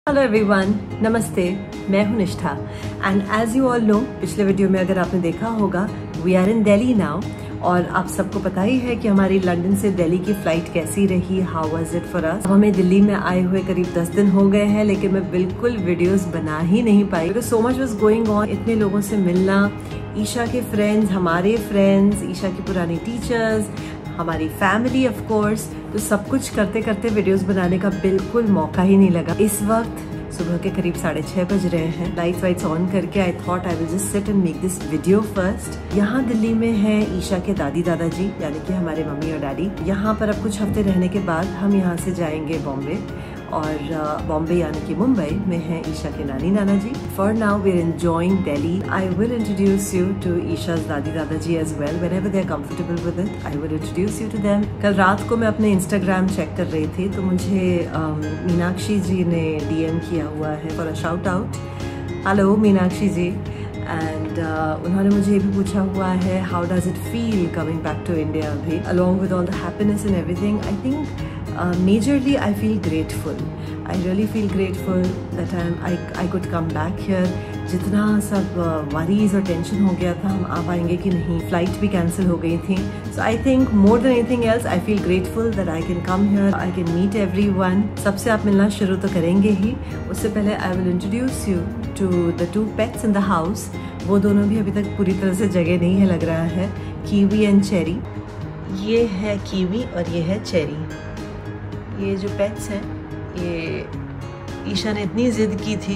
Hello everyone, नमस्ते। मैं हूं Nishtha and as you all know, पिछले वीडियो में अगर आपने देखा होगा, we are in Delhi now. और आप सबको पता ही है कि हमारी लंदन से दिल्ली की फ्लाइट कैसी रही, how was it for us. हमें दिल्ली में आए हुए करीब 10 दिन हो गए हैं, लेकिन मैं बिल्कुल वीडियोस बना ही नहीं पाई because so much was going on. इतने लोगों से मिलना, ईशा के फ्रेंड्स, हमारे फ्रेंड्स, ईशा की पुरानी टीचर्स, हमारी फैमिली ऑफ कोर्स, तो सब कुछ करते करते वीडियोस बनाने का बिल्कुल मौका ही नहीं लगा। इस वक्त सुबह के करीब 6:30 बज रहे हैं। लाइट्स ऑन करके I thought I will just sit and make this video first. यहाँ दिल्ली में है ईशा के दादी दादाजी, यानी कि हमारे मम्मी और डैडी। यहाँ पर अब कुछ हफ्ते रहने के बाद हम यहाँ से जाएंगे बॉम्बे, और बॉम्बे यानी कि मुंबई में है ईशा के नानी नाना जी। For now we are enjoying Delhi. I will introduce you to Isha's dadi dadaji as well whenever they are comfortable with it. I will introduce you to them. कल रात को मैं अपने इंस्टाग्राम चेक कर रही थी तो मुझे मीनाक्षी जी ने DM किया हुआ है for a shout out. Hello Meenakshi ji. And उन्होंने मुझे ये भी पूछा हुआ है, how does it feel coming back to India अभी, along with all the happiness and everything. I think majorly I feel grateful. I really feel grateful that I could come back here. जितना सब worries और tension हो गया था हम आ पाएंगे कि नहीं, फ्लाइट भी कैंसिल हो गई थी। So I think more than anything else I feel grateful that I can come here, I can meet everyone. सबसे आप मिलना शुरू तो करेंगे ही, उससे पहले I will introduce you to the two pets in the house. वो दोनों भी अभी तक पूरी तरह से जगह नहीं है लग रहा है, कीवी एंड चेरी। ये है कीवी और ये है चेरी। ये जो पेट्स हैं, ये ईशा ने इतनी जिद की थी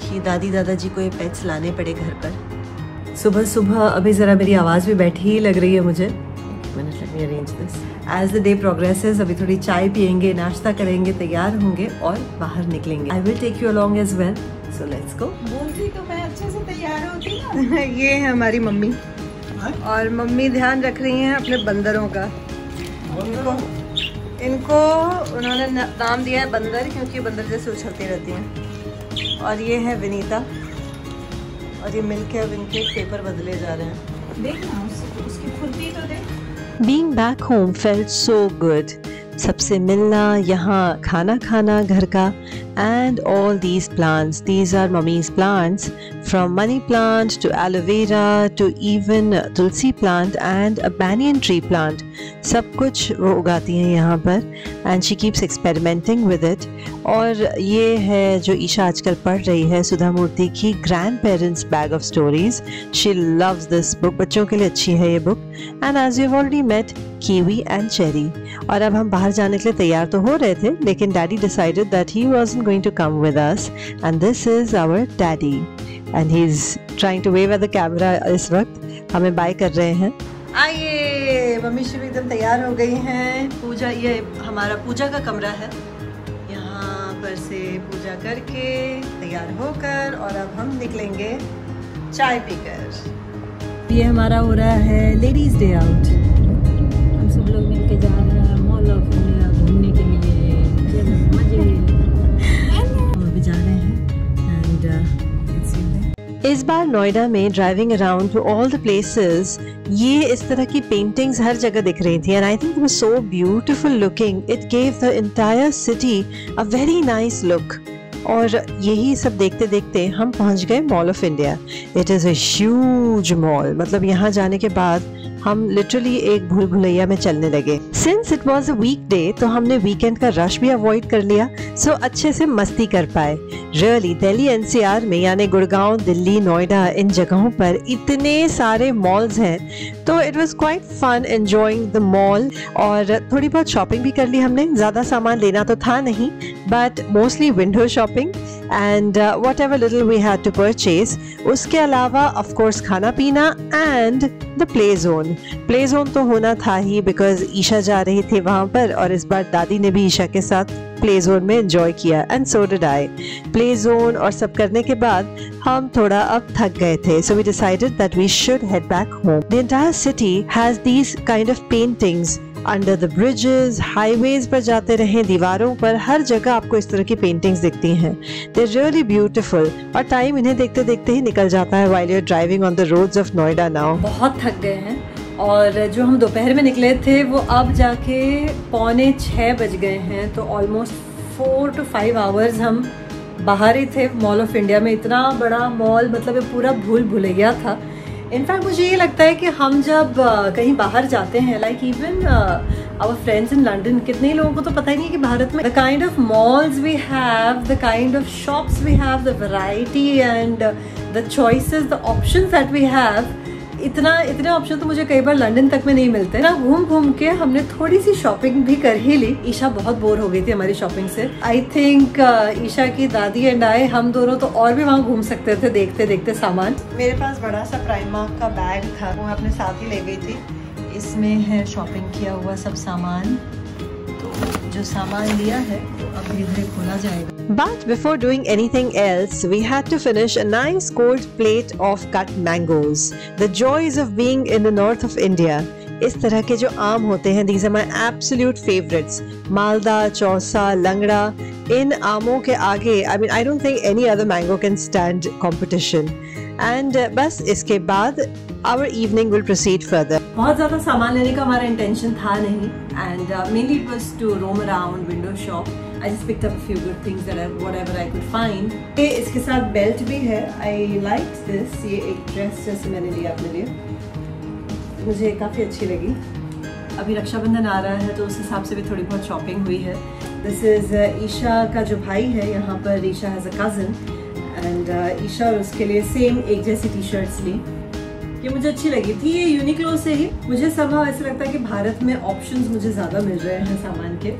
कि दादी दादाजी को ये पेट्स लाने पड़े घर पर। सुबह सुबह अभी ज़रा मेरी आवाज़ भी बैठी ही लग रही है मुझे। Let me arrange this. As the day progresses अभी थोड़ी चाय पियेंगे, नाश्ता करेंगे, तैयार होंगे और बाहर निकलेंगे। I will take you along as well, so let's go. बोलती तो मैं अच्छे से तैयार होती ना। ये है हमारी मम्मी, और मम्मी ध्यान रख रही हैं अपने बंदरों का। इनको उन्होंने नाम दिया है बंदर, क्योंकि बंदर जैसे उछलती रहती हैं। और ये है विनीता, और ये मिलके अब इनके पेपर बदले जा रहे हैं। देखना उसकी खुरपी तो देख। Being back home felt so good. सबसे मिलना, यहाँ खाना खाना घर का, and all these plants. These are mummy's plants, from money plant to aloe vera to even tulsi plant and a banyan tree plant. सब कुछ वो उगाती हैं यहाँ पर, and she keeps experimenting with it. और ये है जो ईशा आजकल पढ़ रही है, सुधा मूर्ति की Grandparents Bag of Stories. She loves this book. बच्चों के लिए अच्छी है ये book. And as you've already met, kiwi and cherry. और अब हम बाहर जाने के लिए तैयार तो हो रहे थे, लेकिन daddy decided that he wasn't going to come with us, and this is our daddy, and he is trying to wave at the camera. इस वक्त हमें बाय कर रहे हैं। आइए, मम्मी शिव एकदम तैयार हो गई हैं। पूजा, ये हमारा पूजा का कमरा है, यहाँ पर से पूजा करके तैयार होकर और अब हम निकलेंगे चाय पीकर। ये हमारा हो रहा है लेडीज डे आउट। सब लोग मिलके जा रहे हैं मॉल ऑफ इंडिया घूमने के लिए। मजे हम अभी जा रहे हैं एंड इस बार नोएडा में driving around two all the places, ये इस तरह की पेंटिंग्स हर जगह दिख रही थी, and I think it was so beautiful looking. It gave the entire city a very nice look. और यही सब देखते देखते हम पहुंच गए mall of India. It is a huge mall, मतलब यहाँ जाने के बाद हम लिटरली एक भूल भुलैया में चलने लगे। सिंस इट वॉज अ वीकडे तो हमने वीकेंड का रश भी अवॉइड कर लिया, सो अच्छे से मस्ती कर पाए। रियली दिल्ली NCR में, यानी गुड़गांव, दिल्ली, नोएडा, इन जगहों पर इतने सारे मॉल्स हैं, तो it was quite fun enjoying the mall. और थोड़ी बहुत शॉपिंग भी कर ली हमने। ज़्यादा सामान लेना तो था नहीं, but mostly window shopping and whatever little we had to purchase. उसके अलावा ऑफ कोर्स खाना पीना एंड द प्ले जोन तो होना था ही, बिकॉज ईशा जा रही थी वहाँ पर, और इस बार दादी ने भी ईशा के साथ प्ले जोन में एंजॉय किया, and so did I. Play zone और सब करने के बाद हम थोड़ा अब थक गए थे, so we decided that we should head back home. The entire city has these kind of paintings under the bridges, highways पर जाते रहें, दीवारों पर हर जगह आपको इस तरह की पेंटिंग्स दिखती हैं। दे रियली ब्यूटीफुल, और टाइम इन्हें देखते देखते ही निकल जाता है while you are driving on the roads of Noida now. बहुत थक गए हैं, और जो हम दोपहर में निकले थे वो अब जाके 5:45 बज गए हैं, तो ऑलमोस्ट 4 to 5 आवर्स हम बाहर ही थे मॉल ऑफ इंडिया में। इतना बड़ा मॉल, मतलब ये पूरा भूल भुलैया था। इनफैक्ट मुझे ये लगता है कि हम जब कहीं बाहर जाते हैं, like even our friends in London, कितने लोगों को तो पता ही नहीं है कि भारत में the kind of malls we have, the kind of shops we have, the variety and the choices, the options that we have, इतने ऑप्शन तो मुझे कई बार लंदन तक में नहीं मिलते ना। घूम घूम के हमने थोड़ी सी शॉपिंग भी कर ही ली। ईशा बहुत बोर हो गई थी हमारी शॉपिंग से। आई थिंक ईशा की दादी एंड आई, हम दोनों तो और भी वहाँ घूम सकते थे देखते देखते सामान। मेरे पास बड़ा सा प्राइमार्क का बैग था, वो मैं अपने साथ ही ले गई थी। इसमें है शॉपिंग किया हुआ सब सामान। तो जो सामान लिया है वो अब धीरे धीरे खोला जाएगा। But before doing anything else, we had to finish a nice cold plate of cut mangoes. The joys of being in the north of India. इस तरह के जो आम होते हैं, these are my absolute favorites. Malda, Chausa, लंगड़ा, इन आमों के आगे, I mean, I don't think any other mango can stand competition. And बस इसके बाद our evening will proceed further. बहुत ज़्यादा सामान लेने का हमारा इंटेंशन था नहीं, and mainly it was to roam around, window shop. I just picked up a few good things that whatever I could find. ये इसके साथ बेल्ट भी है। I liked this. ये एक ड्रेस जैसे मैंने लिया अपने लिए, मुझे काफ़ी अच्छी लगी। अभी रक्षाबंधन आ रहा है तो उस हिसाब से भी थोड़ी बहुत शॉपिंग हुई है। दिस इज़ ईशा का जो भाई है, यहाँ पर Isha has a cousin, and Isha और उसके लिए सेम एक जैसी टी शर्ट्स ली। ये मुझे अच्छी लगी थी, ये यूनिक्लो से ही। मुझे somehow ऐसा लगता है कि भारत में ऑप्शंस मुझे ज़्यादा मिल रहे हैं सामान के।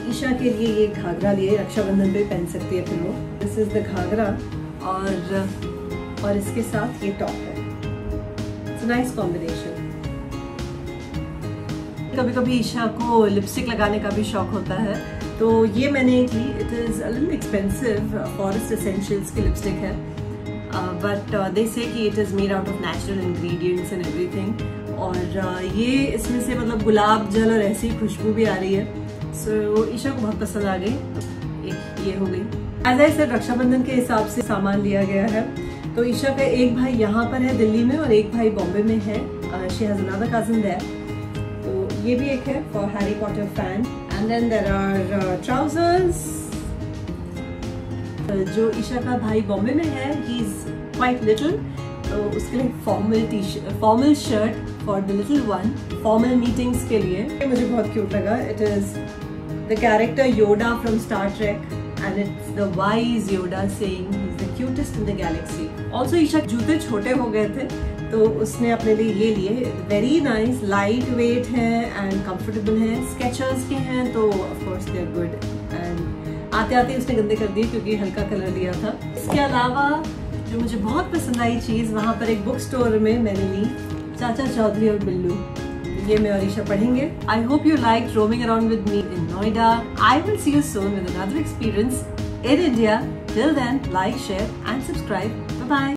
ईशा के लिए ये घाघरा लिए, रक्षाबंधन पे पहन सकती है फिर वो। दिस इज द घाघरा और इसके साथ ये टॉप है। It's a nice combination. कभी कभी ईशा को लिपस्टिक लगाने का भी शौक होता है, तो ये मैंने एक ली। It is a little expensive, forest essentials की लिपस्टिक है, but they say that it is made out of natural ingredients and everything. और ये इसमें से मतलब गुलाब जल और ऐसी खुशबू भी आ रही है। सो ईशा को बहुत पसंद आ गई। एक ये हो गई। एज आई सेड, रक्षाबंधन के हिसाब से सामान लिया गया है। तो ईशा का एक भाई यहाँ पर है दिल्ली में और एक भाई बॉम्बे में है। She has another cousin there. तो ये भी एक है for Harry Potter fan. And then there are trousers. जो ईशा का भाई बॉम्बे में है, ही इज क्वाइट लिटिल, तो उसके लिए formal shirt for the little one, formal meetings के लिए। ये मुझे बहुत क्यूट लगा। It is the character Yoda from Star Trek and it's the wise Yoda saying he is the cutest in the galaxy. Also Isha जूते छोटे हो गए थे तो उसने अपने लिए ये लिए। वेरी नाइस, लाइट वेट है एंड कंफर्टेबल है। स्केचर्स के हैं तो of course they are good. And आते आते उसने गंदे कर दिए क्योंकि हल्का कलर लिया था। इसके अलावा जो मुझे बहुत पसंद आई चीज़, वहाँ पर एक बुक स्टोर में मैंने ली चाचा चौधरी और बिल्लू। ये मैं और ईशा पढ़ेंगे। I hope you like roaming around with me in Noida. I will see you soon with another experience in India. Till then, like, share and subscribe. Bye bye.